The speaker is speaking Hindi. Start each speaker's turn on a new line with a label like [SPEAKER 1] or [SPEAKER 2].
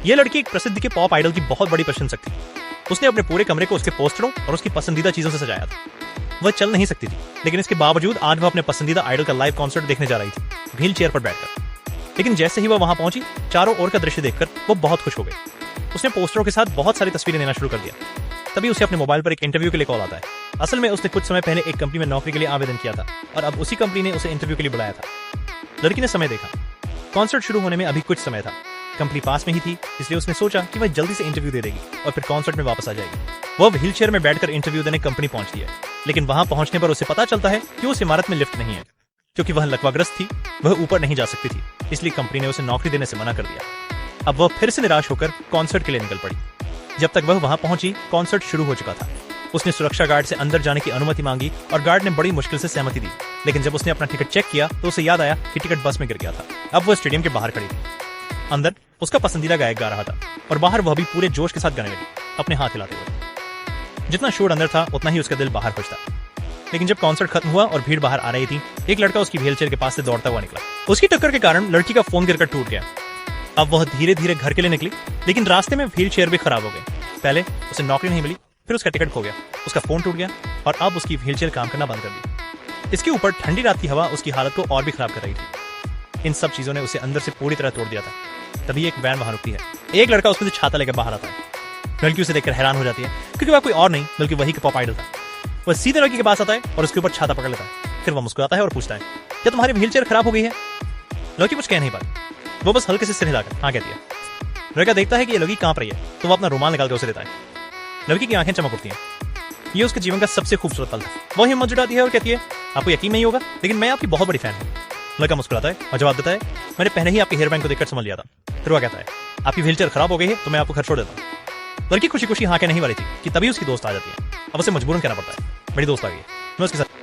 [SPEAKER 1] यह लड़की एक प्रसिद्ध के पॉप आइडल की बहुत बड़ी प्रशंसक थी। उसने अपने पूरे कमरे को उसके पोस्टरों और उसकी पसंदीदा चीजों से सजाया था। वह चल नहीं सकती थी, लेकिन इसके बावजूद आज वह अपने पसंदीदा आइडल का लाइव कॉन्सर्ट देखने जा रही थी, व्हील चेयर पर बैठकर। लेकिन जैसे ही वह वहां पहुंची, चारों ओर का दृश्य देखकर वो बहुत खुश हो गई। उसने पोस्टरों के साथ बहुत सारी तस्वीरें लेना शुरू कर दिया। तभी उसे अपने मोबाइल पर एक इंटरव्यू के लिए कॉल आता है। असल में उसने कुछ समय पहले एक कंपनी में नौकरी के लिए आवेदन किया था और अब उसी कंपनी ने उसे इंटरव्यू के लिए बुलाया था। लड़की ने समय देखा। कॉन्सर्ट शुरू होने में अभी कुछ समय था। कंपनी पास में ही थी, इसलिए उसने सोचा कि वह जल्दी से इंटरव्यू दे देगी और फिर कॉन्सर्ट में वापस आ जाएगी। वह व्हील चेयर में बैठकर इंटरव्यू देने कंपनी पहुंचती है, लेकिन वहां पहुंचने पर उसे पता चलता है कि उस इमारत में लिफ्ट नहीं है। क्योंकि वह लकवाग्रस्त थी, वह ऊपर नहीं जा सकती थी, इसलिए कंपनी ने उसे नौकरी देने से मना कर दिया। अब वह फिर से निराश होकर कॉन्सर्ट के लिए निकल पड़ी। जब तक वह वहां पहुंची, कॉन्सर्ट शुरू हो चुका था। उसने सुरक्षा गार्ड से अंदर जाने की अनुमति मांगी और गार्ड ने बड़ी मुश्किल से सहमति दी। लेकिन जब उसने अपना टिकट चेक किया तो उसे याद आया कि टिकट बस में गिर गया था। अब वह स्टेडियम के बाहर खड़ी थी। अंदर उसका पसंदीदा गायक गा रहा था और बाहर वह भी पूरे जोश के साथ गाने लगी, अपने हाथ हिलाते हुए। जितना शोर अंदर था, उतना ही उसका दिल बाहर खुश था। लेकिन जब कॉन्सर्ट खत्म हुआ और भीड़ बाहर आ रही थी, एक लड़का उसकी व्हीलचेयर के पास से दौड़ता हुआ निकला। उसकी टक्कर के कारण लड़की का फोन गिरकर टूट गया। अब वह धीरे धीरे घर के लिए निकली, लेकिन रास्ते में व्हीलचेयर भी खराब हो गई। पहले उसे नौकरी नहीं मिली, फिर उसका टिकट खो गया, उसका फोन टूट गया और अब उसकी व्हीलचेयर काम करना बंद कर दी। इसके ऊपर ठंडी रात की हवा उसकी हालत को और भी खराब कर रही थी। इन सब चीजों ने उसे अंदर से पूरी तरह तोड़ दिया था। तभी एक वैन वहां रुकती है। एक लड़का उसमें से छाता लेकर बाहर आता है। लड़की उसे देखकर हैरान हो जाती है, क्योंकि वह कोई और नहीं बल्कि वही का पॉप आइडल था। वह सीधे लड़की के पास आता है और उसके ऊपर छाता पकड़ लेता है। फिर वह मुस्कुराता है और पूछता है, क्या तुम्हारी व्हीलचेयर खराब हो गई है? लड़की कुछ कह नहीं पाती, वो बस हल्के से सिर हिलाकर हाँ कहती है। लड़का देखता है कि ये लड़की कांप रही है, तो वह अपना रुमाल निकाल कर उसे देता है। लड़की की आंखें चमक उठती हैं। ये उसके जीवन का सबसे खूबसूरत पल था। वह हिम्मत जुटाती है और कहती है, आपको यकीन नहीं होगा, लेकिन मैं आपकी बहुत बड़ी फैन हूँ। लड़का मुस्कुराता है और जवाब देता है, मैंने पहले ही आपके हेयर बैंड को देखकर समझ लिया था। फिर वह कहता है, आपकी व्हीलचेयर खराब हो गई है तो मैं आपको घर छोड़ देता हूँ। लड़की खुशी खुशी हाँ कह नहीं वाली थी कि तभी उसकी दोस्त आ जाती है। अब उसे मजबूरन कहना पड़ता है, मेरी दोस्त आ गई है, मैं उसके साथ